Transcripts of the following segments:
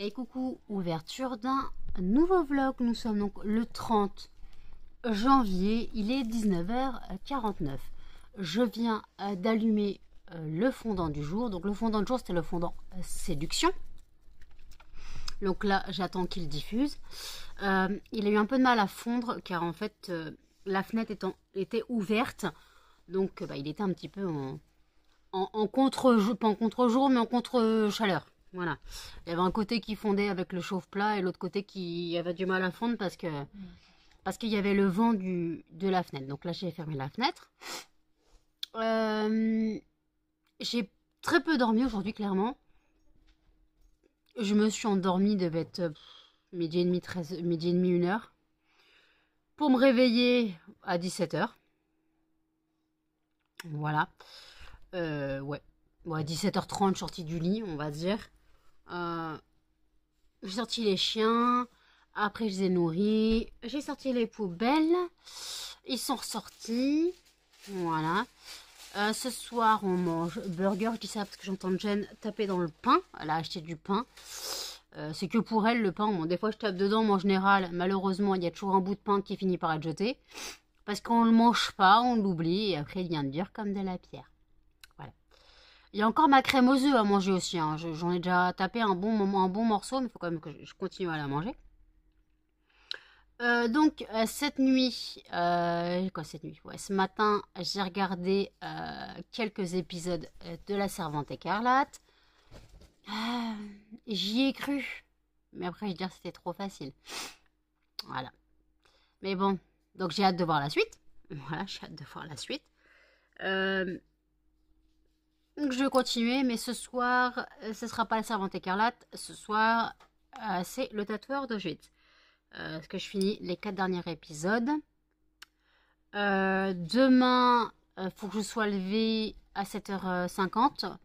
Et coucou, ouverture d'un nouveau vlog. Nous sommes donc le 30 janvier, il est 19h49. Je viens d'allumer le fondant du jour. Donc le fondant du jour, c'était le fondant séduction. Donc là, j'attends qu'il diffuse. Il a eu un peu de mal à fondre car en fait, la fenêtre était ouverte. Donc il était un petit peu en contre-jour, pas en contre-jour, mais en contre-chaleur. Voilà. Il y avait un côté qui fondait avec le chauffe-plat et l'autre côté qui avait du mal à fondre parce qu'il y avait le vent de la fenêtre. Donc là, j'ai fermé la fenêtre. J'ai très peu dormi aujourd'hui, clairement. Je me suis endormie, devait être midi et demi, 1h. Pour me réveiller à 17h. Voilà. Ouais. Bon, à 17h30, sortie du lit, on va dire. J'ai sorti les chiens. Après, je les ai nourris. J'ai sorti les poubelles. Ils sont ressortis. Voilà. Ce soir, on mange burger. Je dis ça parce que j'entends Jen taper dans le pain. Elle a acheté du pain. C'est que pour elle, le pain. Bon, des fois, je tape dedans, mais en général, malheureusement, il y a toujours un bout de pain qui finit par être jeté. Parce qu'on ne le mange pas, on l'oublie. Et après, il vient de dur comme de la pierre. Il y a encore ma crème aux œufs à manger aussi. Hein. J'en ai déjà tapé un bon morceau, mais il faut quand même que je continue à la manger. Donc, cette nuit, ouais, ce matin, j'ai regardé quelques épisodes de La Servante écarlate. J'y ai cru. Mais après, je veux dire, c'était trop facile. Voilà. Mais bon, donc j'ai hâte de voir la suite. Voilà, j'ai hâte de voir la suite. Donc je vais continuer, mais ce soir, ce sera pas La Servante écarlate. Ce soir, c'est Le Tatoueur d'Auschwitz. Parce que je finis les 4 derniers épisodes. Demain, faut que je sois levée à 7h50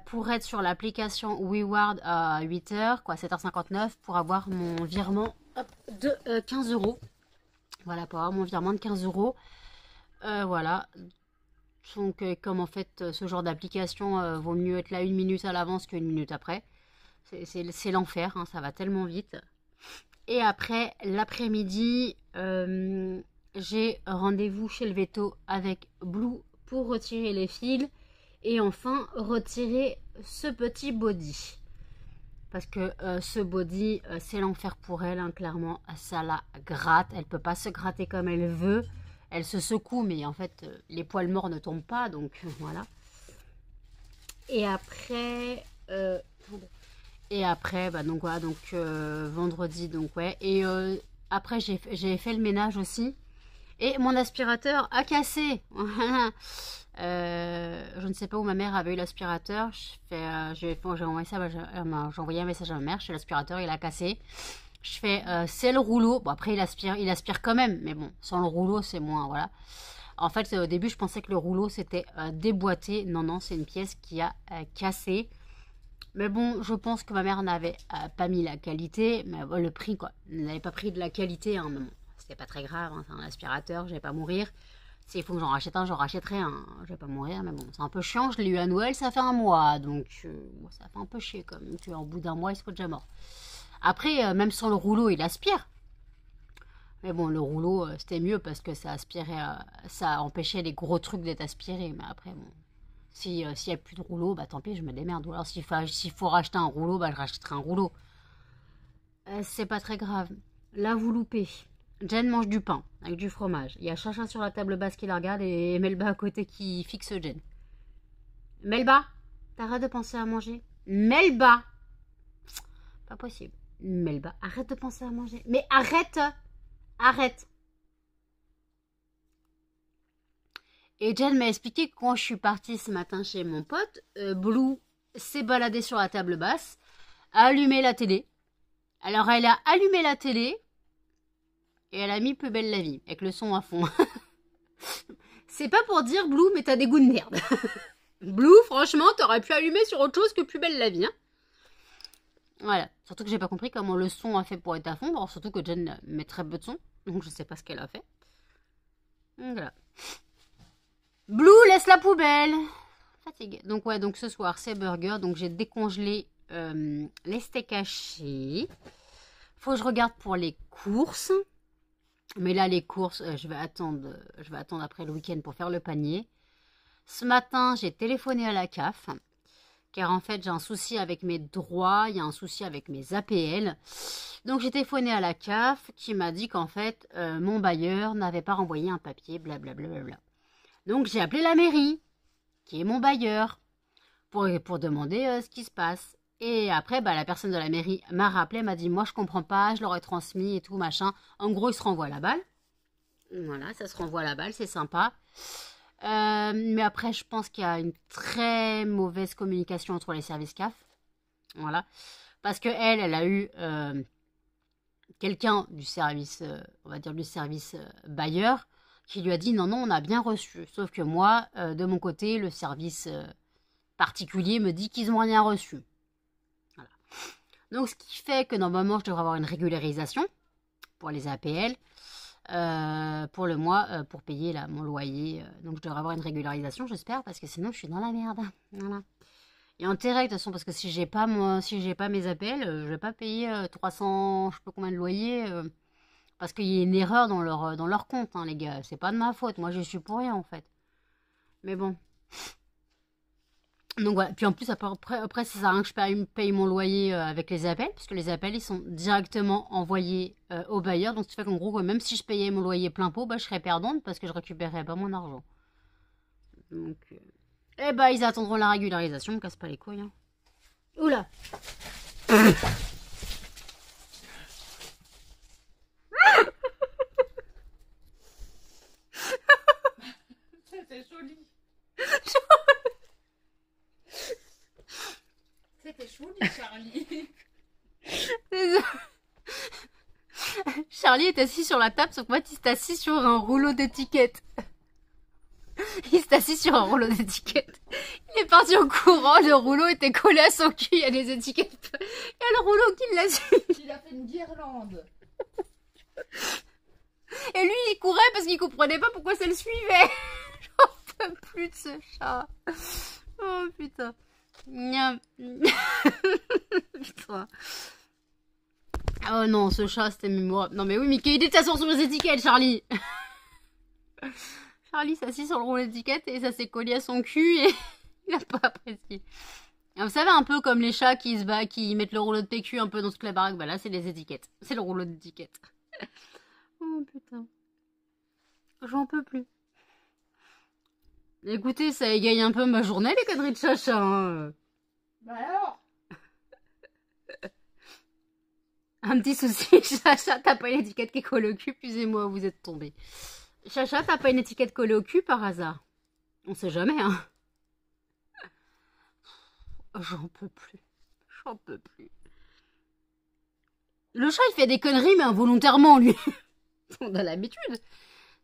pour être sur l'application WeWard à 8h, quoi, 7h59, pour avoir mon virement de 15 €. Voilà, pour avoir mon virement de 15 €. Voilà. Donc, comme en fait, ce genre d'application vaut mieux être là 1 minute à l'avance qu'1 minute après. C'est l'enfer, hein, ça va tellement vite. Et après, l'après-midi, j'ai rendez-vous chez le veto avec Blue pour retirer les fils. Et enfin, retirer ce petit body. Parce que ce body, c'est l'enfer pour elle, hein, clairement. Ça la gratte. Elle ne peut pas se gratter comme elle veut. Elle se secoue, mais en fait, les poils morts ne tombent pas, donc voilà. Et après, donc voilà, donc vendredi, donc ouais. Et après, j'ai fait le ménage aussi. Et mon aspirateur a cassé. Je ne sais pas où ma mère avait eu l'aspirateur. J'ai envoyé un message à ma mère. Chez l'aspirateur, il a cassé. Je fais, c'est le rouleau. Bon, après, il aspire quand même. Mais bon, sans le rouleau, c'est moins, voilà. En fait, au début, je pensais que le rouleau, c'était déboîté. Non, non, c'est une pièce qui a cassé. Mais bon, je pense que ma mère n'avait pas mis la qualité. Mais le prix, quoi. Elle n'avait pas pris de la qualité, hein. Mais bon, c'était pas très grave. Hein, c'est un aspirateur, je vais pas mourir. S'il faut que j'en rachète un, j'en rachèterai un. Je vais pas mourir, mais bon, c'est un peu chiant. Je l'ai eu à Noël, ça fait un mois. Donc, ça fait un peu chier, comme. Tu vois, au bout d'un mois, il serait déjà mort. Après, même sans le rouleau, il aspire. Mais bon, le rouleau, c'était mieux parce que ça aspirait, ça empêchait les gros trucs d'être aspirés. Mais après, bon, s'il n'y a plus de rouleau, bah tant pis, je me démerde. Ou alors s'il faut racheter un rouleau, bah je rachèterai un rouleau. C'est pas très grave. Là, vous loupez. Jen mange du pain avec du fromage. Il y a Chacha sur la table basse qui la regarde et Melba à côté qui fixe Jen. Melba, t'arrêtes de penser à manger. Melba, pas possible. Melba, arrête de penser à manger. Mais arrête. Arrête. Et Jen m'a expliqué que quand je suis partie ce matin chez mon pote, Blue s'est baladée sur la table basse, a allumé la télé. Alors elle a allumé la télé et elle a mis Plus belle la vie avec le son à fond. C'est pas pour dire Blue, mais t'as des goûts de merde. Blue, franchement, t'aurais pu allumer sur autre chose que Plus belle la vie. Hein. Voilà. Surtout que j'ai pas compris comment le son a fait pour être à fond. Alors, surtout que Jen met très peu de son. Donc je sais pas ce qu'elle a fait. Donc, voilà. Blue, laisse la poubelle. Fatigue. Donc ouais, donc ce soir c'est burger. Donc j'ai décongelé les steaks hachés. Faut que je regarde pour les courses. Mais là, les courses, je vais attendre après le week-end pour faire le panier. Ce matin, j'ai téléphoné à la CAF. Car en fait, j'ai un souci avec mes droits. Il y a un souci avec mes APL. Donc, j'ai téléphoné à la CAF qui m'a dit qu'en fait, mon bailleur n'avait pas renvoyé un papier, blablabla. Donc, j'ai appelé la mairie, qui est mon bailleur, pour demander ce qui se passe. Et après, la personne de la mairie m'a rappelé, m'a dit, moi je comprends pas, je leur ai transmis et tout, machin. En gros, ils se renvoient la balle. Voilà, ça se renvoie la balle, c'est sympa. Mais après, je pense qu'il y a une très mauvaise communication entre les services CAF. Voilà. Parce que elle a eu quelqu'un du service, on va dire du service bailleur, qui lui a dit, non, on a bien reçu. Sauf que moi, de mon côté, le service particulier me dit qu'ils n'ont rien reçu. Voilà. Donc, ce qui fait que normalement, je devrais avoir une régularisation pour les APL pour le mois, pour payer là, mon loyer. Donc, je devrais avoir une régularisation, j'espère, parce que sinon, je suis dans la merde. Voilà. Il y a intérêt, de toute façon, parce que si j'ai pas mes APL, je vais pas payer 300, je sais pas combien de loyer, parce qu'il y a une erreur dans leur compte, hein, les gars. C'est pas de ma faute. Moi, je suis pour rien, en fait. Mais bon. Donc voilà, puis en plus après ça sert à rien que je paye mon loyer avec les appels, puisque les appels ils sont directement envoyés au bailleur, donc ça fait qu'en gros même si je payais mon loyer plein pot, je serais perdante parce que je récupérerais pas mon argent. Donc ils attendront la régularisation, me casse pas les couilles. Hein. Oula. C'est joli. C'était joli, Charlie. Charlie est assis sur la table, sauf que moi, il s'est assis sur un rouleau d'étiquettes. Il s'est assis sur un rouleau d'étiquettes. Il est parti au courant, le rouleau était collé à son cul, il y a les étiquettes. Il y a le rouleau qui l'a suivi. Il a fait une guirlande. Et lui, il courait parce qu'il comprenait pas pourquoi ça le suivait. J'en peux plus de ce chat. Oh putain. Putain. Oh non, ce chat, c'était mémorable. Non mais oui, mais qu'il est de toute façon sur les étiquettes, Charlie. Charlie s'assit sur le rouleau d'étiquette et ça s'est collé à son cul et il n'a pas apprécié. Et vous savez, un peu comme les chats qui mettent le rouleau de PQ un peu dans toute la baraque. Là, c'est les étiquettes. C'est le rouleau d'étiquette. Oh putain. J'en peux plus. Écoutez, ça égaye un peu ma journée, les conneries de chacha. Hein. Alors Un petit souci, Chacha, t'as pas une étiquette qui est collée au cul, excusez-moi, vous êtes tombé. Chacha, t'as pas une étiquette collée au cul par hasard? On sait jamais, hein. J'en peux plus. J'en peux plus. Le chat, il fait des conneries, mais involontairement, lui. On a l'habitude.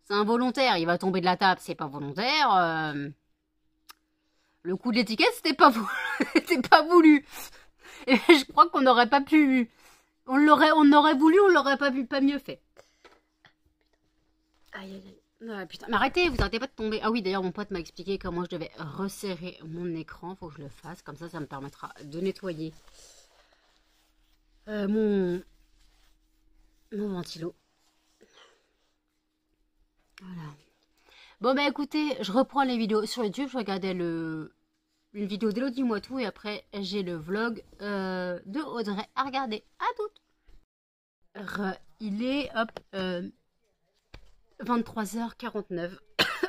C'est involontaire, il va tomber de la table, c'est pas volontaire. Le coup de l'étiquette, c'était pas voulu. Et je crois qu'on n'aurait pas pu... On aurait voulu, on l'aurait pas mieux fait. Aïe, aïe, aïe. Ah, putain. Mais arrêtez, vous arrêtez pas de tomber. Ah oui, d'ailleurs, mon pote m'a expliqué comment je devais resserrer mon écran. Faut que je le fasse. Comme ça me permettra de nettoyer mon ventilo. Voilà. Bon, écoutez, je reprends les vidéos sur YouTube. Je regardais une vidéo d'Elodie Moitou et après, j'ai le vlog de Audrey à regarder. À toutes. Il est, 23h49.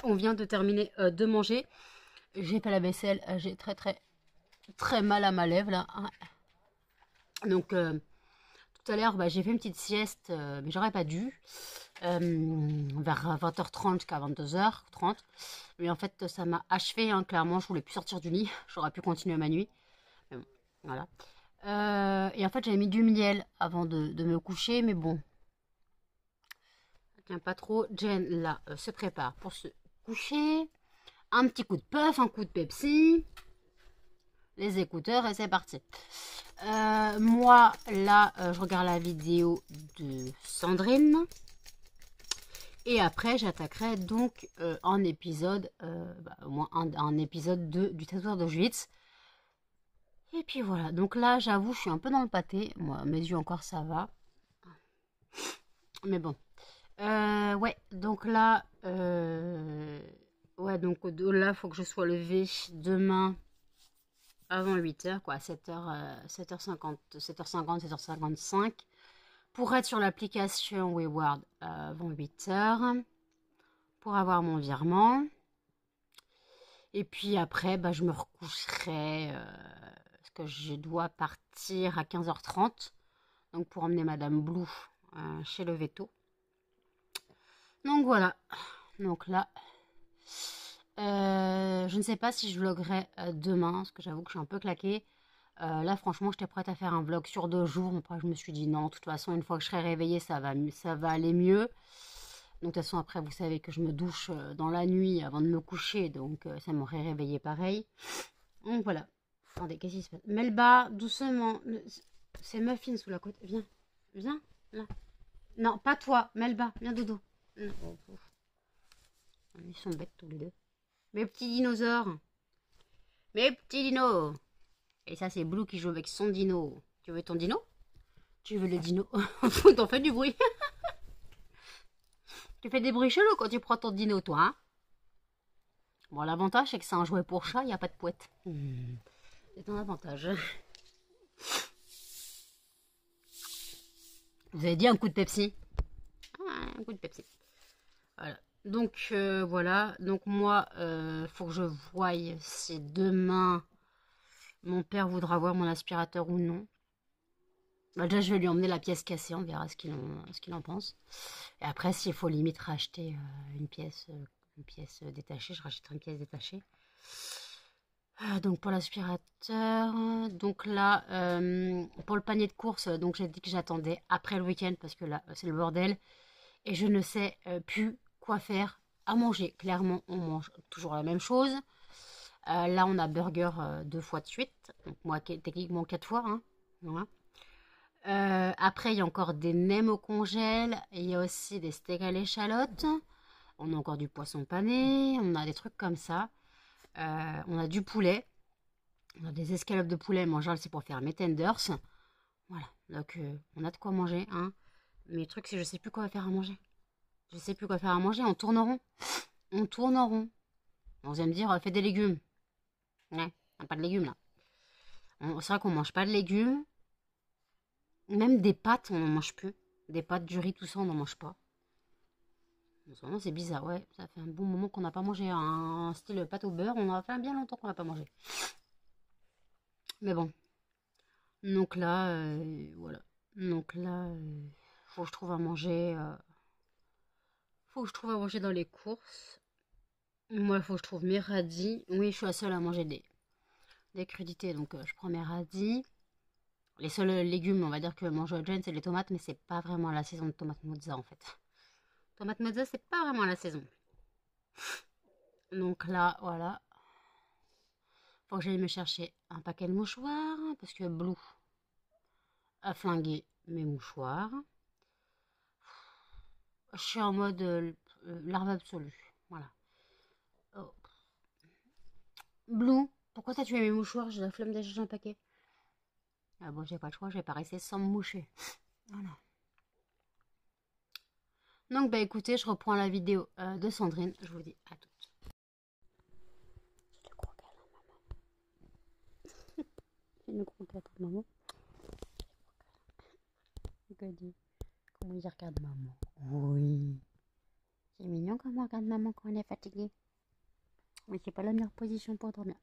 On vient de terminer de manger. J'ai fait la vaisselle. J'ai très mal à ma lèvre là. Donc tout à l'heure, j'ai fait une petite sieste, mais j'aurais pas dû. Vers 20h30 jusqu'à 22h30. Mais en fait, ça m'a achevé. Hein, clairement, je voulais plus sortir du lit. J'aurais pu continuer ma nuit. Mais bon, voilà. Et en fait, j'avais mis du miel avant de me coucher. Mais bon. Tiens, pas trop. Jen, là, se prépare pour se coucher. Un petit coup de puff, un coup de Pepsi. Les écouteurs et c'est parti. Moi, là, je regarde la vidéo de Sandrine. Et après, j'attaquerai donc un épisode, au moins un épisode du tatoueur d'Auschwitz. Et puis voilà, donc là, j'avoue, je suis un peu dans le pâté. Moi, mes yeux encore, ça va. Mais bon. Ouais, donc là, ouais, donc là, faut que je sois levée demain avant 8h, quoi, 7h50, 7h50, 7h55, pour être sur l'application Wayward avant 8h, pour avoir mon virement. Et puis après, bah, je me recoucherai, parce que je dois partir à 15h30, donc pour emmener Madame Blue chez le veto. Donc voilà, donc là, je ne sais pas si je vloguerai demain, parce que j'avoue que je suis un peu claquée. Là, franchement, j'étais prête à faire un vlog sur 2 jours. Après, je me suis dit non, de toute façon, une fois que je serai réveillée, ça va aller mieux. Donc, de toute façon, après, vous savez que je me douche dans la nuit avant de me coucher. Donc, ça m'aurait réveillée pareil. Donc, voilà. Attendez, qu'est-ce qui se passe? Melba, doucement. C'est Muffin sous la côte. Viens. Viens, là. Non, pas toi. Melba, viens, dodo. Non. Ils sont bêtes tous les deux. Mes petits dinosaures. Mes petits dinos. Et ça, c'est Blue qui joue avec son dino. Tu veux ton dino? Tu veux le dino? T'en fais du bruit. Tu fais des bruits chelous quand tu prends ton dino, toi, hein? Bon, l'avantage, c'est que c'est un jouet pour chat, il n'y a pas de pouette. C'est un avantage. Vous avez dit un coup de Pepsi? Ah, un coup de Pepsi. Voilà. Donc, voilà. Donc, moi, faut que je voie si demain, mon père voudra voir mon aspirateur ou non. Bah, déjà, je vais lui emmener la pièce cassée, on verra ce qu'il en pense. Et après, s'il faut limite racheter une pièce détachée, je rachèterai une pièce détachée. Donc pour l'aspirateur, donc là, pour le panier de courses, donc j'ai dit que j'attendais après le week-end parce que là, c'est le bordel. Et je ne sais plus quoi faire à manger. Clairement, on mange toujours la même chose. Là, on a burger 2 fois de suite. Donc moi, techniquement 4 fois. Hein. Voilà. Après, il y a encore des nems au congèle. Il y a aussi des steaks à l'échalote. On a encore du poisson pané. On a des trucs comme ça. On a du poulet. On a des escalopes de poulet. Mais en général, c'est pour faire mes tenders. Voilà. Donc, on a de quoi manger. Hein. Mais le truc, c'est que je sais plus quoi faire à manger. Je sais plus quoi faire à manger. On tourne en rond. On tourne en rond. On vient me dire, fais des légumes. Ouais, on n'a pas de légumes là. C'est vrai qu'on mange pas de légumes. Même des pâtes, on n'en mange plus. Des pâtes, du riz, tout ça, on n'en mange pas. En ce moment, c'est bizarre, ouais. Ça fait un bon moment qu'on n'a pas mangé un style pâte au beurre. On a fait bien longtemps qu'on n'a pas mangé. Mais bon. Donc là, voilà. Donc là, faut que je trouve à manger. Faut que je trouve à manger dans les courses. Moi, il faut que je trouve mes radis. Oui, je suis la seule à manger des crudités. Donc, je prends mes radis. Les seuls légumes, on va dire que mange Jen, c'est les tomates, mais c'est pas vraiment la saison de tomate mozza en fait. Tomate mozza, c'est pas vraiment la saison. Donc là, voilà. Faut que j'aille me chercher un paquet de mouchoirs, parce que Blue a flingué mes mouchoirs. Je suis en mode larve absolue. Voilà. Oh. Blue, pourquoi t'as tué mes mouchoirs? J'ai la flemme d'acheter un paquet. Ah bon, j'ai pas le choix, je vais pas rester sans me moucher. Voilà. Donc, bah écoutez, je reprends la vidéo de Sandrine. Je vous dis à toutes. C'est le gros câlin, maman. C'est le gros câlin, maman. Regarde comment il regarde maman. Oui. C'est mignon comment on regarde maman quand on est fatigué. Mais c'est pas la meilleure position pour dormir.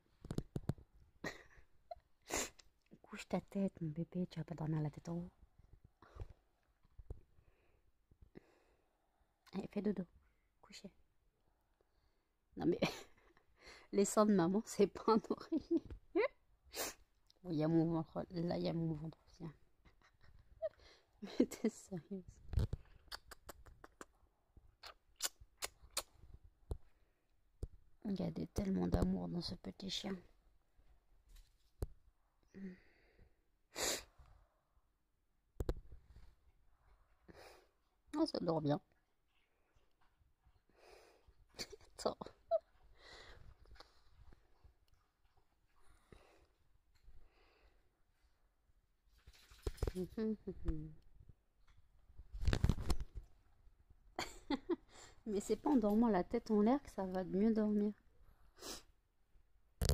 Couche ta tête, mon bébé. Tu vas pas dormir la tête en haut. Allez, fais dodo. Couchez. Non mais, les seins de maman, c'est pas un oreiller. Bon, il y a mon ventre. Là, il y a mon ventre aussi. Hein. Mais t'es sérieuse? Il y a tellement d'amour dans ce petit chien. Oh, ça dort bien. Attends. Mais c'est pas en dormant la tête en l'air que ça va mieux dormir.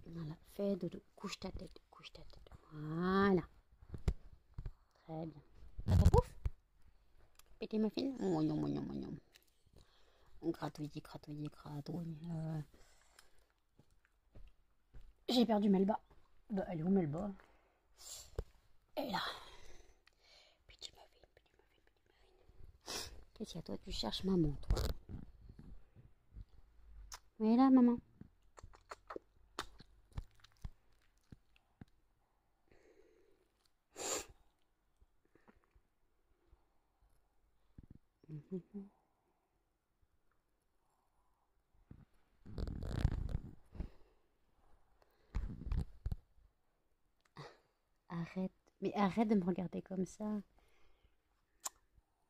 Voilà, fais dodo, couche ta tête, couche ta tête. Voilà. Très bien. Papa pouf. Petit muffin. Mignon, mignon, mignon. Gratouille, gratouille, gratouille. J'ai perdu Melba. Bah, elle est où Melba? Elle est là. Petit muffin, petit muffin, petit muffin. Qu'est-ce qu'il y a toi? Tu cherches maman, toi. Oui, là, maman. Arrête. Mais arrête de me regarder comme ça.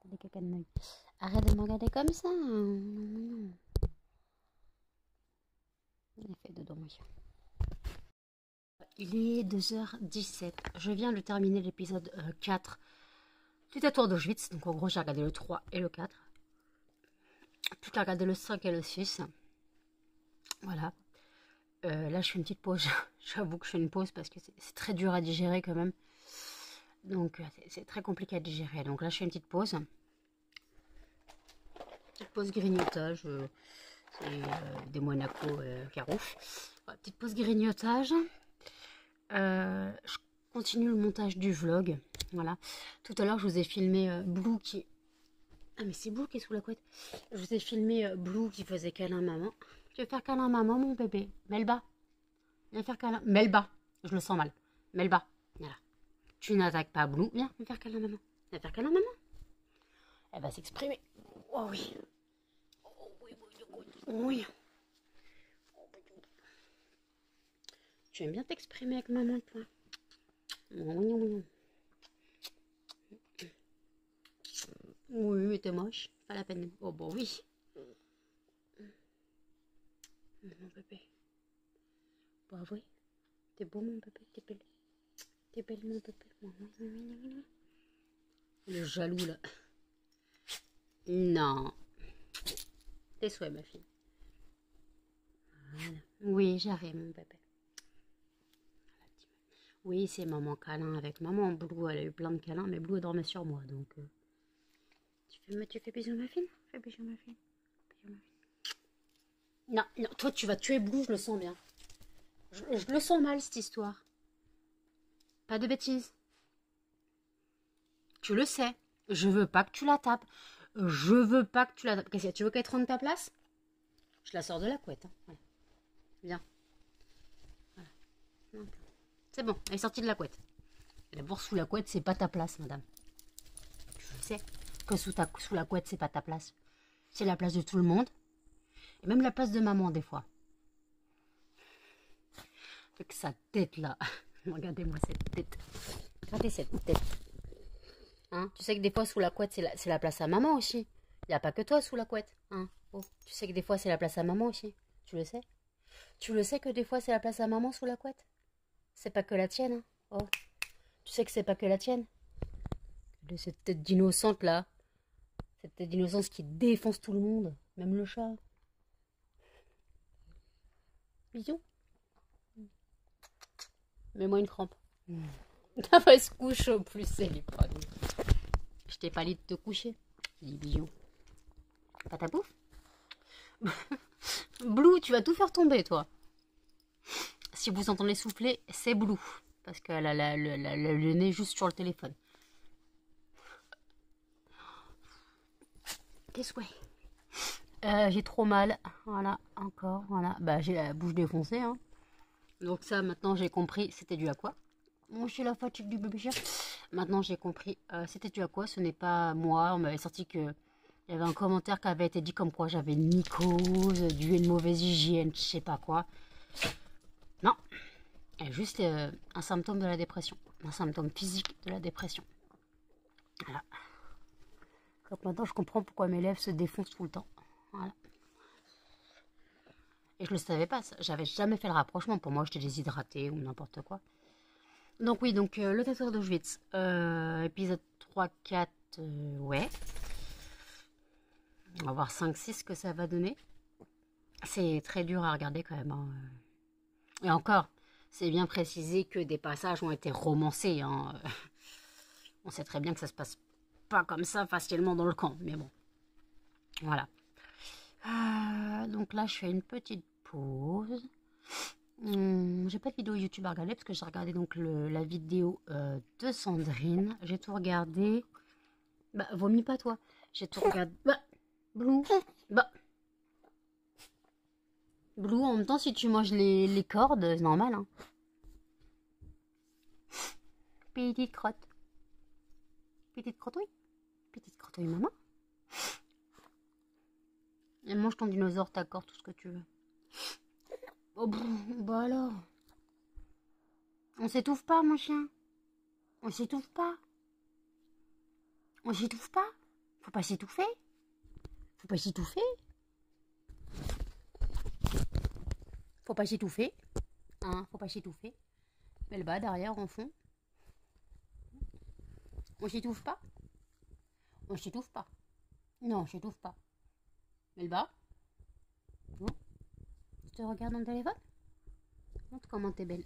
T'as des caca de noix. Arrête de me regarder comme ça. Il a fait dodo, mon chien. Il est 2h17. Je viens de terminer l'épisode 4 du Tatoueur d'Auschwitz. Donc en gros, j'ai regardé le 3 et le 4. Plus qu'à regarder le 5 et le 6. Voilà. Là, je fais une petite pause. J'avoue que je fais une pause parce que c'est très dur à digérer quand même. Donc, c'est très compliqué à digérer. Donc là, je fais une petite pause. Petite pause grignotage. C'est des Monaco Carouf. Voilà, petite pause grignotage. Je continue le montage du vlog. Voilà. Tout à l'heure, je vous ai filmé Blue qui... Ah, mais c'est Blue qui est sous la couette. Je vous ai filmé Blue qui faisait câlin à maman. Tu veux faire câlin à maman, mon bébé? Melba. Viens faire câlin. Melba. Je le sens mal. Melba. Voilà. Tu n'attaques pas Blue. Viens faire câlin à maman. Viens faire câlin à maman. Elle va s'exprimer. Oh oui. Oh oui, oui, oui. Tu aimes bien t'exprimer avec maman, toi? Oui, oui. Oui, mais t'es moche. Pas la peine. Oh, bon, oui. Mon bébé. Bah oui. T'es beau, mon bébé. T'es belle. T'es belle, mon bébé. Le jaloux, là. Non. Tes souhaits, ma fille. Voilà. Oui, j'arrive, mon bébé. Oui, c'est maman câlin avec maman. Blue, elle a eu plein de câlins, mais Blue dormait sur moi, donc... Tu fais bisous, ma fille? Fais bisous, ma fille. Bisous, ma fille. Non, non, toi, tu vas tuer Blue, je le sens bien. Je le sens mal, cette histoire. Pas de bêtises. Tu le sais. Je veux pas que tu la tapes. Je veux pas que tu la tapes. Qu'est-ce que tu veux qu'elle te rende ta place? Je la sors de la couette. Hein. Voilà. Viens. Voilà. C'est bon, elle est sortie de la couette. D'abord, sous la couette, c'est pas ta place, madame. Je sais que sous la couette, c'est pas ta place. C'est la place de tout le monde. Et même la place de maman, des fois. Avec sa tête, là. Regardez-moi cette tête. Regardez cette tête. Hein, tu sais que des fois, sous la couette, c'est la place à maman aussi. Il n'y a pas que toi sous la couette. Hein. Oh, tu sais que des fois, c'est la place à maman aussi. Tu le sais? Tu le sais que des fois, c'est la place à maman sous la couette? C'est pas que la tienne. Hein. Oh, tu sais que c'est pas que la tienne? De cette tête d'innocente, là. Cette tête d'innocence qui défonce tout le monde. Même le chat. Bisous. Mets-moi une crampe. Elle se couche au plus, elle est pas douce. Je t'ai pas dit de te coucher. Dis bisous. Pas ta bouffe? Blue, tu vas tout faire tomber, toi. Si vous entendez souffler, c'est Blue. Parce qu'elle a le nez juste sur le téléphone. Tes souhaits. J'ai trop mal. Voilà, encore. Voilà. Bah, j'ai la bouche défoncée. Hein. Donc ça, maintenant, j'ai compris. C'était dû à quoi? Bon, j'ai la fatigue du bébé chat. Maintenant, j'ai compris. C'était dû à quoi? Ce n'est pas moi. On m'avait sorti que... Il y avait un commentaire qui avait été dit comme quoi j'avais une mycose, dû à une mauvaise hygiène, je sais pas quoi. Non. C'est juste un symptôme de la dépression. Un symptôme physique de la dépression. Voilà. Donc maintenant, je comprends pourquoi mes lèvres se défoncent tout le temps. Voilà. Et je le savais pas, j'avais jamais fait le rapprochement. Pour moi, j'étais déshydratée ou n'importe quoi. Donc oui, donc le tatoueur d'Auschwitz, épisode 3, 4, ouais. On va voir 5, 6 ce que ça va donner. C'est très dur à regarder quand même, hein. Et encore, c'est bien précisé que des passages ont été romancés, hein. On sait très bien que ça se passe pas comme ça facilement dans le camp, mais bon. Voilà. Donc là, je fais une petite pause. J'ai pas de vidéo YouTube à regarder parce que j'ai regardé donc la vidéo de Sandrine. J'ai tout regardé. Bah, vomis pas toi. J'ai tout regardé. Bah, Blue. Bah. Blue, en même temps, si tu manges les cordes, c'est normal, hein. Petite crotte. Petite crotte, oui. Petite crotte, oui, maman. Et mange ton dinosaure, ta corde, tout ce que tu veux. Oh, bah alors. On s'étouffe pas, mon chien. On s'étouffe pas. On s'étouffe pas. Faut pas s'étouffer. Faut pas s'étouffer. Faut pas s'étouffer. Hein, faut pas s'étouffer. Mais le bas, derrière, en fond. On s'étouffe pas. On s'étouffe pas. Non, on s'étouffe pas. Mais le bas. Non. Tu te regardes dans le téléphone. Montre comment t'es belle.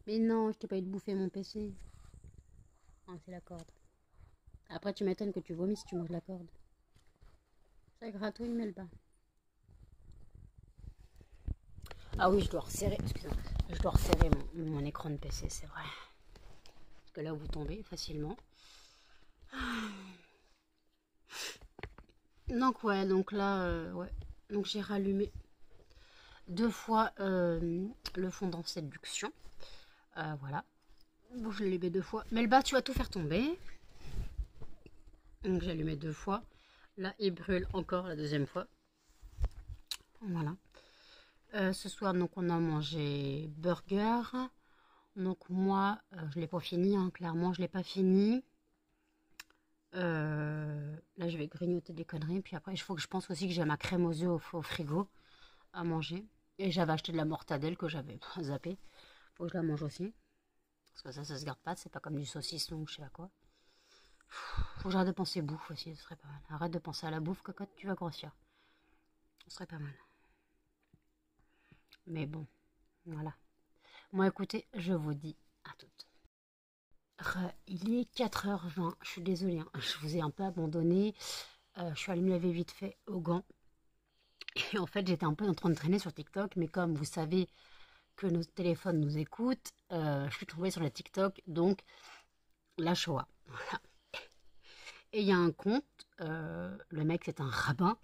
Mais non, je t'ai pas eu de bouffer mon PC. Ah, c'est la corde. Après, tu m'étonnes que tu vomis si tu manges la corde. Ça gratouille, mais le bas. Ah oui, je dois resserrer. Excusez-moi. Je dois resserrer mon écran de PC, c'est vrai. Parce que là, vous tombez facilement. Donc, ouais, donc là, ouais. Donc, j'ai rallumé 2 fois le fondant séduction. Voilà. Bon, je l'ai allumé 2 fois. Mais le bas, tu vas tout faire tomber. Donc, j'ai allumé 2 fois. Là, il brûle encore la 2e fois. Voilà. Ce soir, donc, on a mangé burger. Donc, moi, je ne l'ai pas fini, hein, clairement, je ne l'ai pas fini. Là, je vais grignoter des conneries. Puis après, il faut que je pense aussi que j'ai ma crème aux œufs au frigo à manger. Et j'avais acheté de la mortadelle que j'avais zappé. Faut que je la mange aussi. Parce que ça se garde pas. C'est pas comme du saucisson ou je sais pas quoi. Faut que j'arrête de penser bouffe aussi. Ce serait pas mal. Arrête de penser à la bouffe, cocotte. Tu vas grossir. Ce serait pas mal. Mais bon, voilà. Moi, écoutez, je vous dis à toutes. Il est 4h20. Je suis désolée, hein. Je vous ai un peu abandonné. Je suis allée me laver vite fait au gant. Et en fait, j'étais un peu en train de traîner sur TikTok. Mais comme vous savez que nos téléphones nous écoutent, je suis tombée sur la TikTok. Donc, la Shoah. Voilà. Et il y a un compte. Le mec, c'est un rabbin.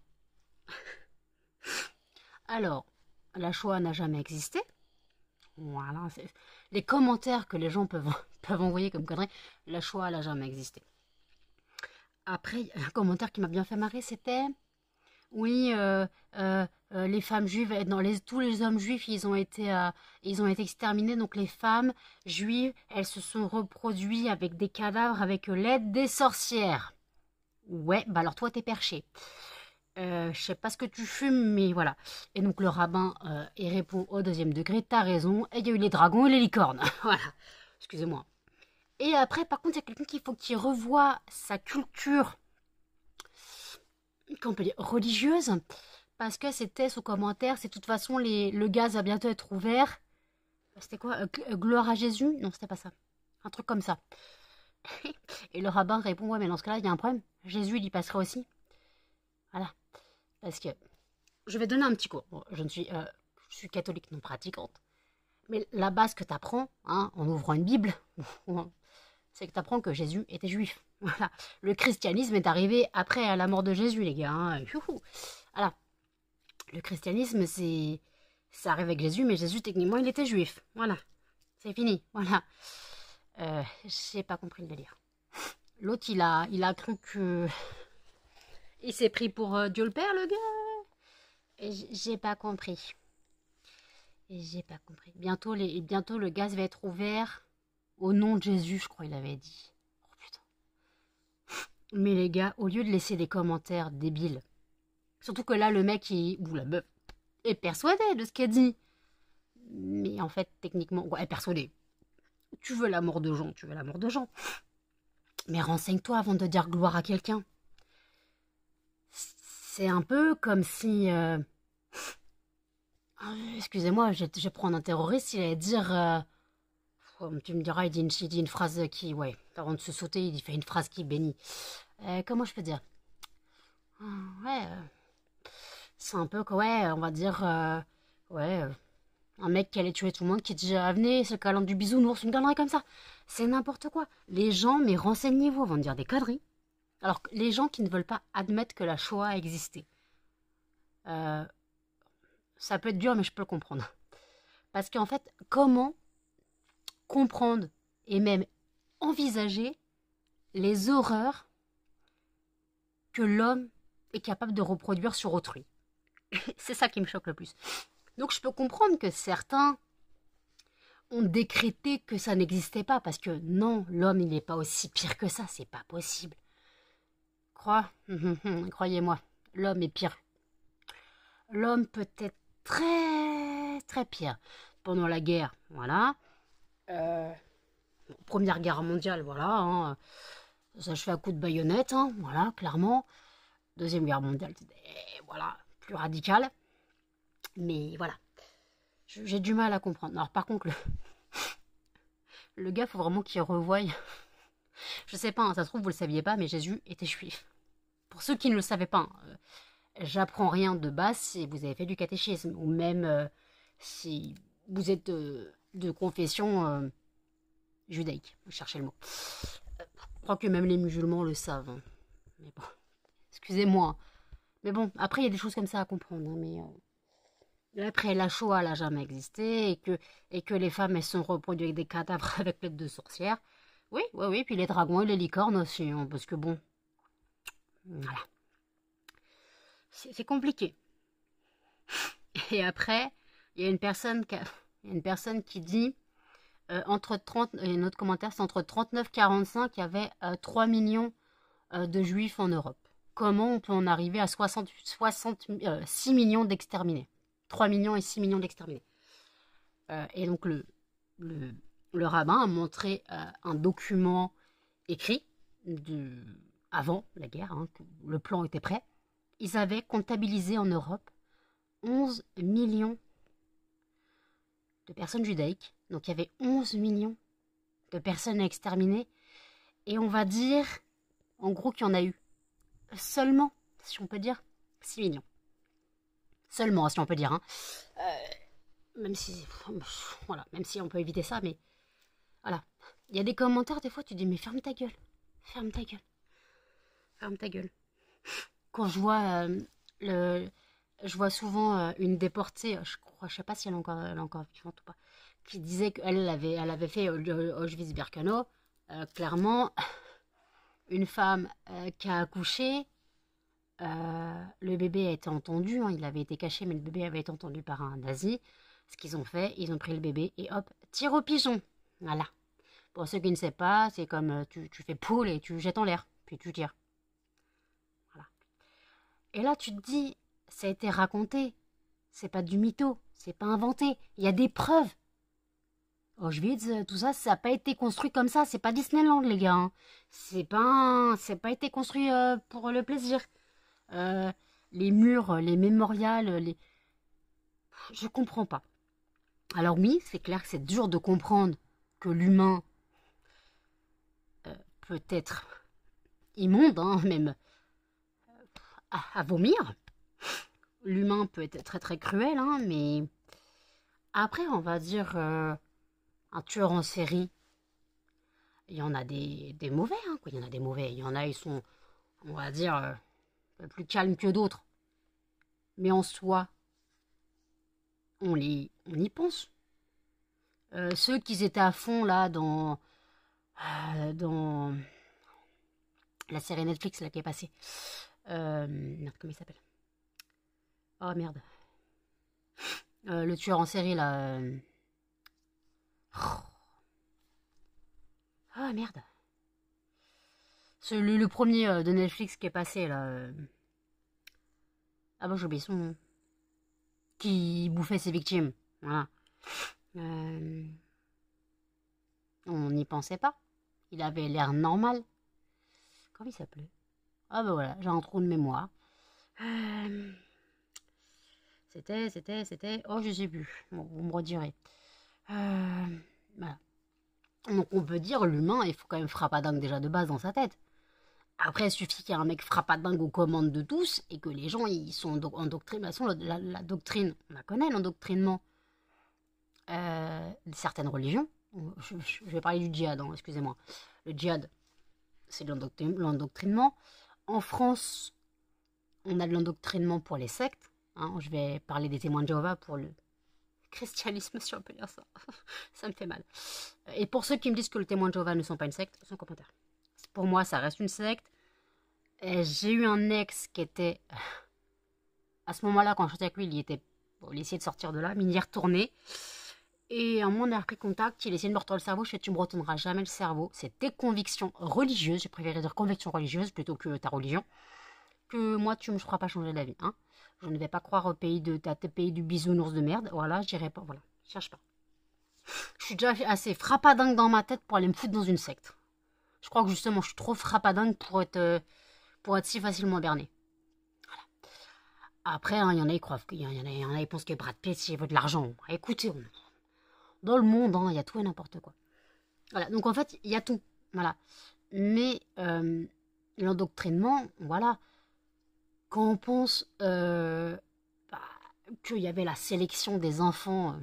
Alors, la Shoah n'a jamais existé. Voilà. Les commentaires que les gens peuvent envoyer comme conneries. La Shoah, elle n'a jamais existé. Après, un commentaire qui m'a bien fait marrer, c'était... Oui, les femmes juives, tous les hommes juifs, ils ont été exterminés. Donc les femmes juives, elles se sont reproduites avec des cadavres avec l'aide des sorcières. Ouais, bah alors toi, t'es perché. Je sais pas ce que tu fumes, mais voilà. Et donc le rabbin, il répond au 2e degré, t'as raison, et il y a eu les dragons et les licornes. Voilà, excusez-moi. Et après, par contre, il y a quelqu'un qui faut qu'il revoie sa culture, qu'on peut dire, religieuse, parce que c'était son commentaire, c'est de toute façon, le gaz va bientôt être ouvert. C'était quoi, gloire à Jésus? Non, c'était pas ça. Un truc comme ça. Et le rabbin répond, ouais, mais dans ce cas-là, il y a un problème. Jésus, il y passerait aussi. Voilà. Parce que je vais donner un petit cours. Bon, je suis catholique non pratiquante. Mais la base que tu apprends, hein, en ouvrant une Bible, c'est que tu apprends que Jésus était juif. Voilà. Le christianisme est arrivé après la mort de Jésus, les gars. Hein. Voilà. Le christianisme, ça arrive avec Jésus, mais Jésus, techniquement, il était juif. Voilà. C'est fini. Voilà. J'ai pas compris le délire. L'autre, il a cru que... Il s'est pris pour Dieu le Père, le gars. Et j'ai pas compris. Bientôt, le gaz va être ouvert au nom de Jésus, je crois, il avait dit. Oh putain. Mais les gars, au lieu de laisser des commentaires débiles, surtout que là, le mec, ou la meuf, est persuadé de ce qu'elle dit. Mais en fait, techniquement, ouais, elle est persuadée. Tu veux l'amour de gens, tu veux l'amour de gens. Mais renseigne-toi avant de dire gloire à quelqu'un. C'est un peu comme si... excusez-moi, je vais prendre un terroriste, il allait dire... tu me diras, il dit une phrase qui... Ouais, avant de se sauter, il fait une phrase qui bénit. Comment je peux dire? Ouais, c'est un peu... Ouais, on va dire... ouais, un mec qui allait tuer tout le monde, qui dit venez, c'est le câlin du bisounours, une connerie comme ça. C'est n'importe quoi. Les gens, mais renseignez-vous avant de dire des conneries. Alors, les gens qui ne veulent pas admettre que la Shoah a existé. Ça peut être dur, mais je peux le comprendre. Parce qu'en fait, comment comprendre et même envisager les horreurs que l'homme est capable de reproduire sur autrui? C'est ça qui me choque le plus. Donc, je peux comprendre que certains ont décrété que ça n'existait pas, parce que non, l'homme, il n'est pas aussi pire que ça, c'est pas possible. Croyez-moi, l'homme est pire. L'homme peut être très, très pire. Pendant la guerre, voilà. Première guerre mondiale, voilà. Hein. Ça, je fais à coup de baïonnette, hein, voilà, clairement. Deuxième guerre mondiale, voilà, plus radical. Mais voilà. J'ai du mal à comprendre. Alors, par contre, le gars, faut vraiment qu'il revoie. Je sais pas, hein, ça se trouve, vous le saviez pas, mais Jésus était juif. Pour ceux qui ne le savaient pas, j'apprends rien de base si vous avez fait du catéchisme, ou même si vous êtes de confession judaïque. Cherchez le mot. Je crois que même les musulmans le savent. Hein. Mais bon, excusez-moi. Mais bon, après, il y a des choses comme ça à comprendre. Hein, mais après, la Shoah, elle n'a jamais existé, et que les femmes, elles sont reproduites avec des cadavres avec l'aide de sorcières. Oui, oui, oui. Puis les dragons et les licornes aussi. Hein, parce que bon, voilà. C'est compliqué. Et après, il y a une personne qui dit entre 30, et un autre commentaire, c'est entre 39 et 45, il y avait 3 millions de juifs en Europe. Comment on peut en arriver à 6 millions d'exterminés? 3 millions et 6 millions d'exterminés. Et donc le rabbin a montré un document écrit avant la guerre, hein, que le plan était prêt. Ils avaient comptabilisé en Europe 11 millions de personnes judaïques. Donc il y avait 11 millions de personnes à exterminer. Et on va dire, en gros, qu'il y en a eu seulement, si on peut dire, 6 millions. Seulement, si on peut dire. Hein. Même si on peut éviter ça, mais voilà. Il y a des commentaires, des fois, tu dis, mais ferme ta gueule. Ferme ta gueule. Ferme ta gueule. Quand je vois je vois souvent une déportée, je sais pas si elle est encore vivante ou pas, qui disait qu'elle avait fait Auschwitz-Birkenau. Clairement, une femme qui a accouché, le bébé a été entendu, hein, il avait été caché, mais le bébé avait été entendu par un nazi. Ce qu'ils ont fait, ils ont pris le bébé et hop, tir au pigeon. Voilà. Pour ceux qui ne savent pas, c'est comme tu fais poule et tu jettes en l'air, puis tu tires. Voilà. Et là, tu te dis, ça a été raconté. C'est pas du mytho, c'est pas inventé. Il y a des preuves. Auschwitz, tout ça, ça n'a pas été construit comme ça. C'est pas Disneyland, les gars. Hein. C'est pas été construit pour le plaisir. Les murs, les mémorials, je comprends pas. Alors oui, c'est clair que c'est dur de comprendre que l'humain peut être immonde, hein, même à vomir. L'humain peut être très très cruel, hein, mais après, on va dire un tueur en série. Il y en a des mauvais, hein, quoi. Il y en a des mauvais. Il y en a, ils sont, on va dire, un peu plus calmes que d'autres. Mais en soi, on y pense. Ceux qui étaient à fond là dans la série Netflix là, qui est passée. Merde, comment il s'appelle? Oh merde. Le tueur en série là. Oh merde. Le premier de Netflix qui est passé là. Ah bah j'ai oublié son nom. Qui bouffait ses victimes. Voilà. On n'y pensait pas. Il avait l'air normal. Comment il s'appelait? Ah ben voilà, j'ai un trou de mémoire. Euh, C'était... Oh, je sais plus. Bon, vous me redirez. Voilà. Donc on peut dire, l'humain, il faut quand même frappadingue déjà de base dans sa tête. Après, il suffit qu'il y ait un mec frappadingue aux commandes de tous et que les gens, ils sont endoctrinés. De toute façon, la doctrine, on la connaît, l'endoctrinement. Certaines religions. Je vais parler du djihad, hein, excusez-moi. Le djihad, c'est de l'endoctrinement. En France, on a de l'endoctrinement pour les sectes. Hein, je vais parler des témoins de Jéhovah pour le christianisme, si on peut dire ça. Ça me fait mal. Et pour ceux qui me disent que les témoins de Jéhovah ne sont pas une secte, sans commentaire. Pour moi, ça reste une secte. J'ai eu un ex qui était... À ce moment-là, quand je sortais avec lui, il était... Bon, il essayait de sortir de là, mais il y est retourné. Et à un moment, on a repris contact, il essayait de me retourner le cerveau. Je fais, tu me retourneras jamais le cerveau. C'est tes convictions religieuses, j'ai préféré dire convictions religieuses plutôt que ta religion, que moi, tu ne me feras pas changer d'avis. Hein. Je ne vais pas croire au pays du bisounours de merde. Voilà, je dirais pas. Voilà, cherche pas. Je suis déjà assez frappadingue dans ma tête pour aller me foutre dans une secte. Je crois que justement, je suis trop frappadingue pour être si facilement berné. Voilà. Après, il y en a qui croient, il y en a qui pensent que Brad Pitt, il veut de l'argent. Écoutez, dans le monde, il y a tout et n'importe quoi. Voilà, donc en fait, il y a tout. Voilà. Mais l'endoctrinement, voilà. Quand on pense qu'il y avait la sélection des enfants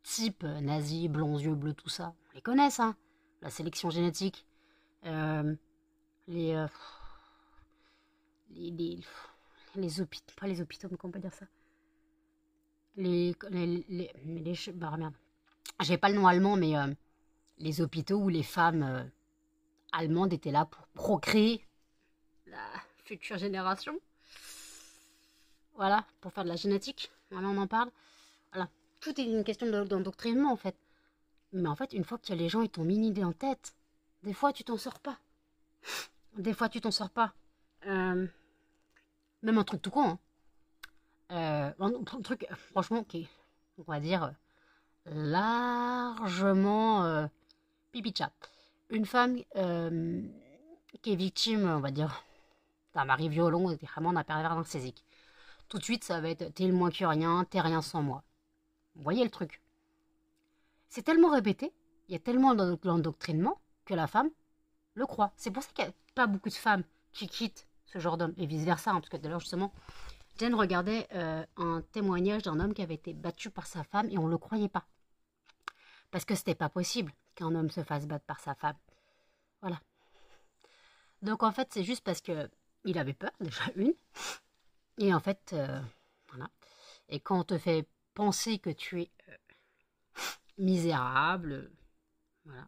type nazis, blonds, yeux bleus, tout ça, on les connaît, ça. La sélection génétique. Euh, les, euh, les hôpitaux, pas les hôpitaux, mais comment on peut dire ça? Bah merde. J'ai pas le nom allemand, mais les hôpitaux où les femmes allemandes étaient là pour procréer la future génération. Voilà, pour faire de la génétique. Voilà, on en parle. Voilà. Tout est une question d'endoctrinement, en fait. Mais en fait, une fois que les gens, ils t'ont mis une idée en tête, des fois, tu t'en sors pas. Des fois, tu t'en sors pas. Même un truc tout con. Hein. Un truc, franchement, qui est, on va dire, largement pipi chat. Une femme qui est victime, on va dire, d'un mari violent et vraiment d'un pervers narcissique. Tout de suite, ça va être t'es le moins que rien, t'es rien sans moi. Vous voyez le truc? C'est tellement répété, il y a tellement d'endoctrinement que la femme le croit. C'est pour ça qu'il n'y a pas beaucoup de femmes qui quittent ce genre d'homme et vice-versa. Hein, parce que d'ailleurs, justement, Jen regardait un témoignage d'un homme qui avait été battu par sa femme et on ne le croyait pas. Parce que c'était pas possible qu'un homme se fasse battre par sa femme. Voilà. Donc en fait, c'est juste parce que il avait peur, déjà une. Et en fait, voilà. Et quand on te fait penser que tu es misérable, voilà.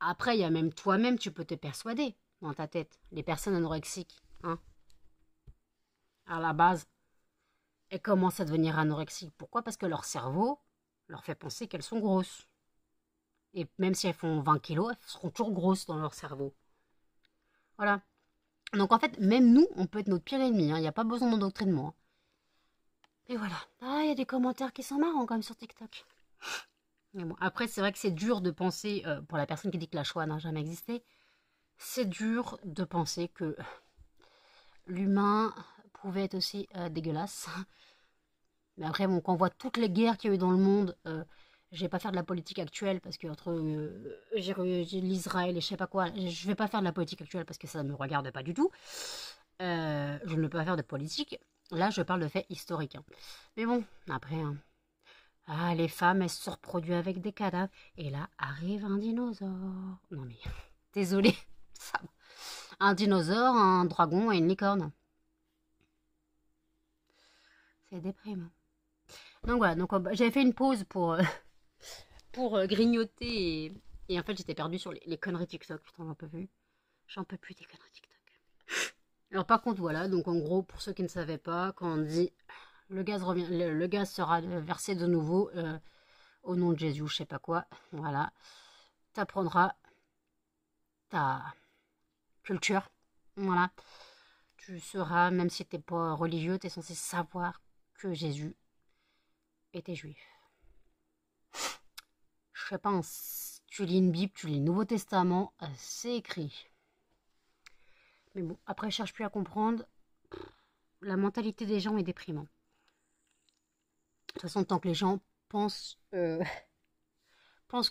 Après, il y a même toi-même, tu peux te persuader dans ta tête. Les personnes anorexiques, hein, à la base, elles commencent à devenir anorexiques. Pourquoi? Parce que leur cerveau leur fait penser qu'elles sont grosses. Et même si elles font 20 kilos, elles seront toujours grosses dans leur cerveau. Voilà. Donc en fait, même nous, on peut être notre pire ennemi. Il n'y a pas besoin d'endoctrinement. Et voilà. Ah, il y a des commentaires qui sont marrants quand même sur TikTok. Mais bon, après, c'est vrai que c'est dur de penser, pour la personne qui dit que la Shoah n'a jamais existé, c'est dur de penser que l'humain pouvait être aussi dégueulasse. Mais après, bon, quand on voit toutes les guerres qu'il y a eu dans le monde, je vais pas faire de la politique actuelle parce que entre l'Israël et je sais pas quoi, je vais pas faire de la politique actuelle parce que ça ne me regarde pas du tout. Je ne peux pas faire de politique. Là, je parle de faits historiques. Hein. Mais bon, après, hein. Ah, les femmes, elles se reproduisent avec des cadavres. Et là, arrive un dinosaure. Non mais, désolé. Ça... Un dinosaure, un dragon et une licorne. C'est déprimant. Donc voilà, donc, j'avais fait une pause pour grignoter. Et en fait, j'étais perdue sur les conneries TikTok. Putain, j'en peux plus. J'en peux plus des conneries TikTok. Alors par contre, voilà. Donc en gros, pour ceux qui ne savaient pas, quand on dit le gaz sera versé de nouveau au nom de Jésus, je sais pas quoi. Voilà. T'apprendras ta culture. Voilà. Tu seras, même si t'es pas religieux, t'es censé savoir que Jésus était juif. Je sais pas, tu lis une Bible, tu lis le Nouveau Testament, c'est écrit. Mais bon, après, je cherche plus à comprendre. La mentalité des gens est déprimante. De toute façon, tant que les gens pensent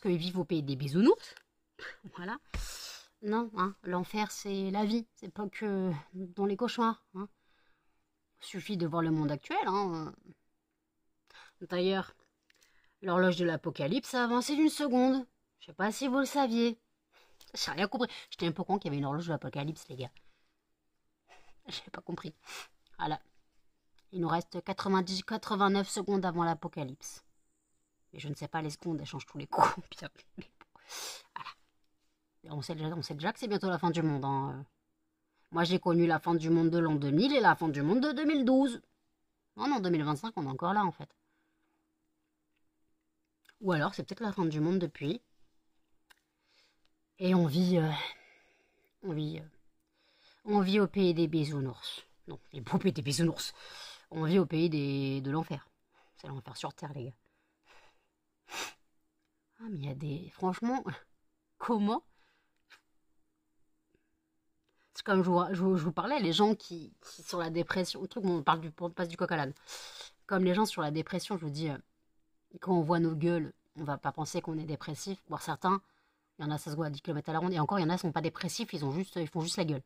qu'ils vivent au pays des bisounours, voilà. Non, hein, l'enfer, c'est la vie. C'est pas que dans les cauchemars. Hein. Suffit de voir le monde actuel. Hein. D'ailleurs, l'horloge de l'apocalypse a avancé d'une seconde. Je sais pas si vous le saviez. J'ai rien compris. J'étais un peu con qu'il y avait une horloge de l'apocalypse, les gars. J'ai pas compris. Voilà. Il nous reste 89 secondes avant l'apocalypse. Mais je ne sais pas, les secondes, elles changent tous les coups. Voilà. On sait déjà que c'est bientôt la fin du monde. Hein. Moi, j'ai connu la fin du monde de l'an 2000 et la fin du monde de 2012. Non, en 2025, on est encore là, en fait. Ou alors, c'est peut-être la fin du monde depuis. Et on vit au pays des bisounours. Non, les beaux pays des bisounours. On vit au pays de l'enfer. C'est l'enfer sur Terre, les gars. Ah, mais il y a des... Franchement, comment? C'est comme je vous parlais, les gens qui sur la dépression, le truc où on passe du coq à l'âne. Comme les gens sur la dépression, je vous dis, quand on voit nos gueules, on va pas penser qu'on est dépressif. Voire certains, il y en a, ça se voit à 10 km à la ronde. Et encore, il y en a, ils sont pas dépressifs, ils font juste la gueule.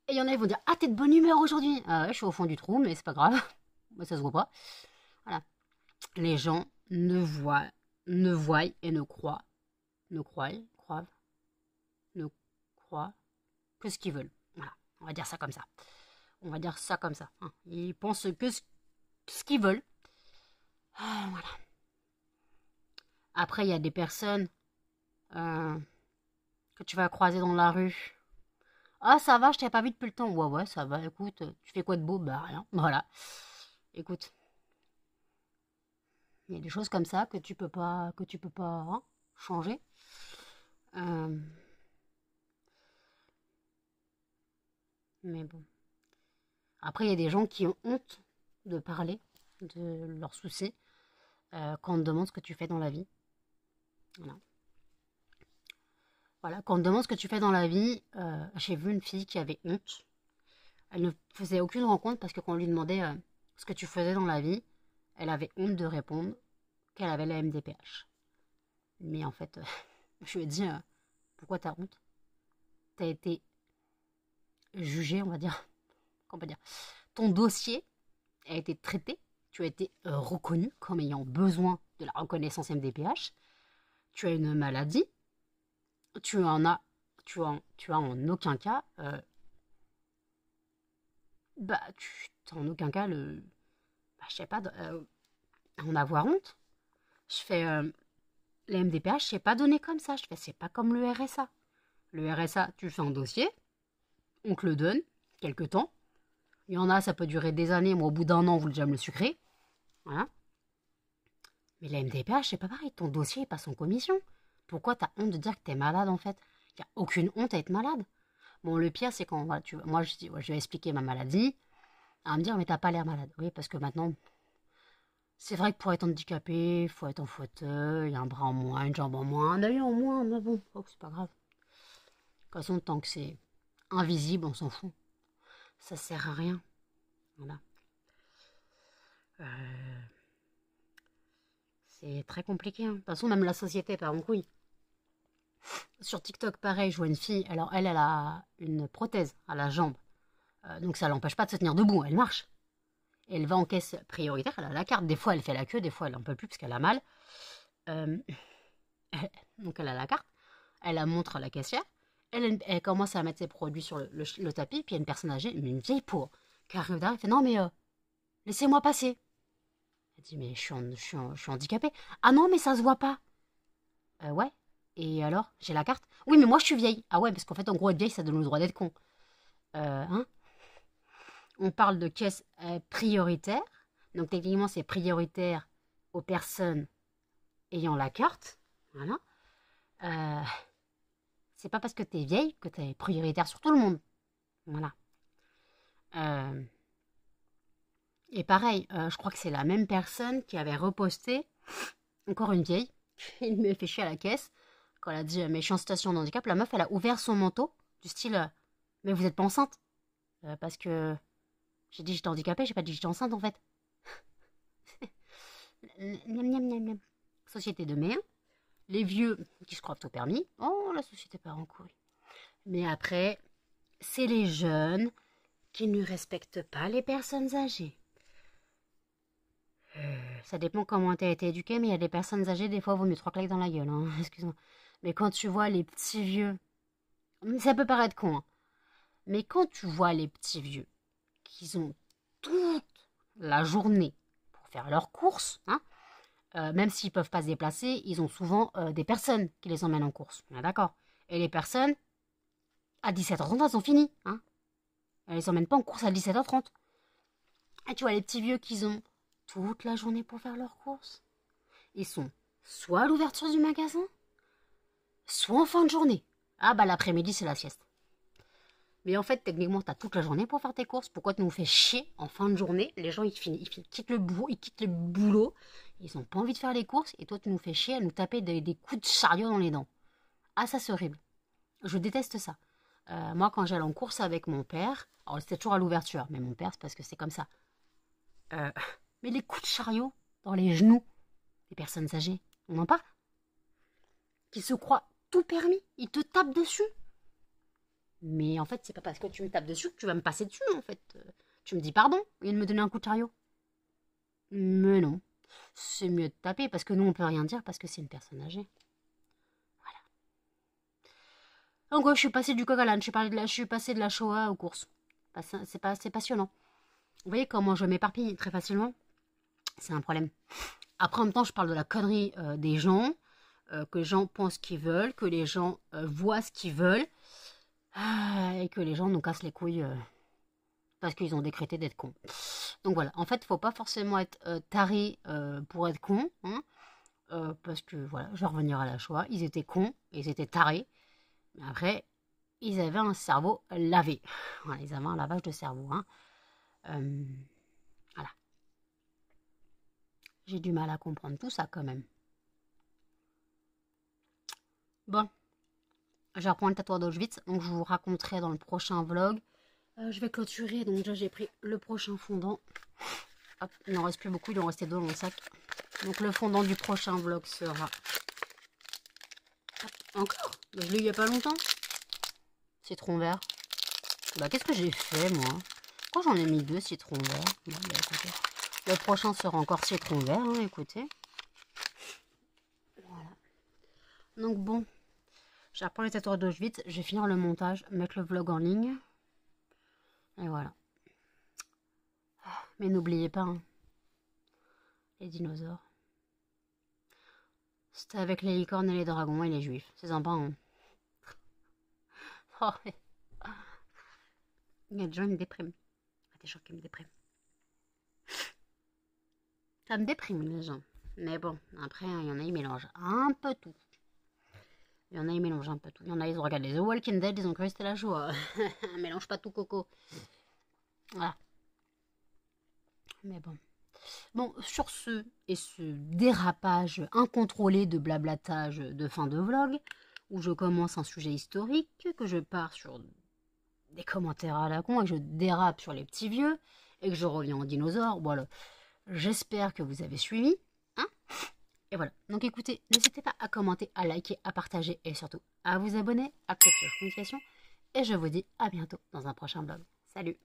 Et il y en a, ils vont dire, ah, t'es de bonne humeur aujourd'hui. Ah ouais, je suis au fond du trou, mais c'est pas grave. Moi, ça se voit pas. Voilà. Les gens ne voient et ne croient que ce qu'ils veulent. Voilà, on va dire ça comme ça. Hein. Ils pensent que ce qu'ils veulent. Ah, voilà. Après, il y a des personnes que tu vas croiser dans la rue. Ah, ça va, je t'avais pas vu depuis le temps. Ouais, ça va, écoute, tu fais quoi de beau? Bah, rien. Voilà. Écoute. Il y a des choses comme ça que tu peux pas hein, changer. Mais bon. Après, il y a des gens qui ont honte de parler de leurs soucis quand on te demande ce que tu fais dans la vie. Voilà, quand on te demande ce que tu fais dans la vie, j'ai vu une fille qui avait honte. Elle ne faisait aucune rencontre parce que quand on lui demandait ce que tu faisais dans la vie, elle avait honte de répondre qu'elle avait la MDPH. Mais en fait, je lui ai dit, pourquoi t'as honte? T'as été jugé, on va dire. Comment on peut dire? Ton dossier a été traité. Tu as été reconnu comme ayant besoin de la reconnaissance MDPH. Tu as une maladie. Tu as en aucun cas... tu en aucun cas je sais pas, en avoir honte. Je fais... les MDPH, c'est pas donné comme ça. Je fais, c'est pas comme le RSA. Le RSA, tu fais un dossier, on te le donne, quelque temps. Il y en a, ça peut durer des années. Moi, au bout d'un an, vous déjà me le sucrez. Voilà. Mais la MDPH, c'est pas pareil. Ton dossier, il passe en commission. Pourquoi t'as honte de dire que t'es malade, en fait? Il n'y a aucune honte à être malade. Bon, le pire, c'est quand moi, je vais expliquer ma maladie. Elle va me dire, mais t'as pas l'air malade. Oui, parce que maintenant, c'est vrai que pour être handicapé, il faut être en fauteuil, un bras en moins, une jambe en moins, un œil en moins. Mais bon, c'est pas grave. De toute façon, tant que c'est invisible, on s'en fout. Ça sert à rien. Voilà. C'est très compliqué. Hein. De toute façon, même la société part en couille. Sur TikTok, pareil, je vois une fille. Alors, elle a une prothèse à la jambe. Donc, ça l'empêche pas de se tenir debout. Elle marche. Et elle va en caisse prioritaire. Elle a la carte. Des fois, elle fait la queue. Des fois, elle en peut plus parce qu'elle a mal. Donc, elle a la carte. Elle la montre à la caissière. Elle commence à mettre ses produits sur le tapis. Puis, il y a une personne âgée, une vieille peau, qui arrive derrière. Elle fait, non, mais laissez-moi passer. Elle dit, mais je suis handicapée. Ah non, mais ça se voit pas. Ouais. Et alors, j'ai la carte. Oui, mais moi, je suis vieille. Ah ouais, parce qu'en fait, en gros, être vieille, ça donne le droit d'être con. Hein? On parle de caisse prioritaire. Donc, techniquement, c'est prioritaire aux personnes ayant la carte. Voilà. C'est pas parce que t'es vieille que t'es prioritaire sur tout le monde. Voilà. Et pareil, je crois que c'est la même personne qui avait reposté, encore une vieille, Il me fait chier à la caisse. Quand elle a dit mais je suis en situation de handicap, la meuf elle a ouvert son manteau du style mais vous êtes pas enceinte. Parce que j'ai dit j'étais handicapée, j'ai pas dit j'étais enceinte en fait. Miam, miam, miam, miam. Société de merde. Les vieux qui se croient au permis. Oh, la société part en couille. Mais après, c'est les jeunes qui ne respectent pas les personnes âgées. Ça dépend comment tu as été éduqué, mais il y a des personnes âgées, des fois, il vaut mieux 3 claques dans la gueule. Hein. Excuse-moi. Mais quand tu vois les petits vieux, ça peut paraître con, hein. Mais quand tu vois les petits vieux qui ont toute la journée pour faire leurs courses, hein, même s'ils ne peuvent pas se déplacer, ils ont souvent des personnes qui les emmènent en course. D'accord. Et les personnes, à 17h30, elles ont fini. Hein. Elles les emmènent pas en course à 17h30. Et tu vois les petits vieux qui ont toute la journée pour faire leurs courses. Ils sont soit à l'ouverture du magasin, soit en fin de journée. Ah bah l'après-midi, c'est la sieste. Mais en fait, techniquement, tu as toute la journée pour faire tes courses. Pourquoi tu nous fais chier en fin de journée? Les gens, ils quittent le boulot. Ils n'ont pas envie de faire les courses. Et toi, tu nous fais chier à nous taper des coups de chariot dans les dents. Ah, ça, c'est horrible. Je déteste ça. Moi, quand j'allais en course avec mon père, alors c'était toujours à l'ouverture, mais mon père, c'est parce que c'est comme ça. Mais les coups de chariot dans les genoux des personnes âgées, on n'en parle. Qui se croient tout permis. Ils te tapent dessus. Mais en fait, c'est pas parce que tu me tapes dessus que tu vas me passer dessus, en fait. Tu me dis pardon, au lieu de me donner un coup de chariot. Mais non. C'est mieux de taper, parce que nous, on peut rien dire, parce que c'est une personne âgée. Voilà. Donc, ouais, je suis passée du coq à l'âne. Je suis passée de la Shoah aux courses. C'est passionnant. Vous voyez comment je m'éparpille très facilement? C'est un problème. Après, en même temps, je parle de la connerie des gens, que les gens pensent ce qu'ils veulent, que les gens voient ce qu'ils veulent. Et que les gens nous cassent les couilles parce qu'ils ont décrété d'être cons. Donc voilà, en fait, il ne faut pas forcément être taré pour être con. Hein, parce que voilà, je vais revenir à la Shoah. Ils étaient cons, ils étaient tarés. Mais après, ils avaient un cerveau lavé. Voilà, ils avaient un lavage de cerveau. Hein. Voilà. J'ai du mal à comprendre tout ça quand même. Bon. Je vais reprendre le tatouage d'Auschwitz, donc je vous raconterai dans le prochain vlog. Je vais clôturer, donc déjà j'ai pris le prochain fondant. Hop, il n'en reste plus beaucoup, il en restait 2 dans mon sac. Donc le fondant du prochain vlog sera... Hop, encore? Je l'ai eu il n'y a pas longtemps. Citron vert. Bah qu'est-ce que j'ai fait moi? Pourquoi j'en ai mis 2 citrons verts? Bon, bah, écoutez. Le prochain sera encore citron vert, hein, écoutez. Voilà. Donc bon... Je reprends les tatouages d'Auschwitz, je vais finir le montage, mettre le vlog en ligne. Et voilà. Mais n'oubliez pas, hein, les dinosaures. C'était avec les licornes et les dragons et les juifs. C'est sympa, hein. Oh, ouais. Il y a des gens qui me dépriment. Il y a des gens qui me dépriment. Ça me déprime, les gens. Mais bon, après, il y en a, ils mélangent un peu tout. Il y en a, ils mélangent un peu tout. Il y en a, ils ont regardé The Walking Dead, ils ont cru que c'était la Shoah. Mélange pas tout, coco. Voilà. Mais bon. Bon, sur ce, et ce dérapage incontrôlé de blablatage de fin de vlog, où je commence un sujet historique, que je pars sur des commentaires à la con, et que je dérape sur les petits vieux, et que je reviens aux dinosaures, voilà. J'espère que vous avez suivi. Hein? Et voilà, donc écoutez, n'hésitez pas à commenter, à liker, à partager et surtout à vous abonner, à activer les notifications. Et je vous dis à bientôt dans un prochain vlog. Salut!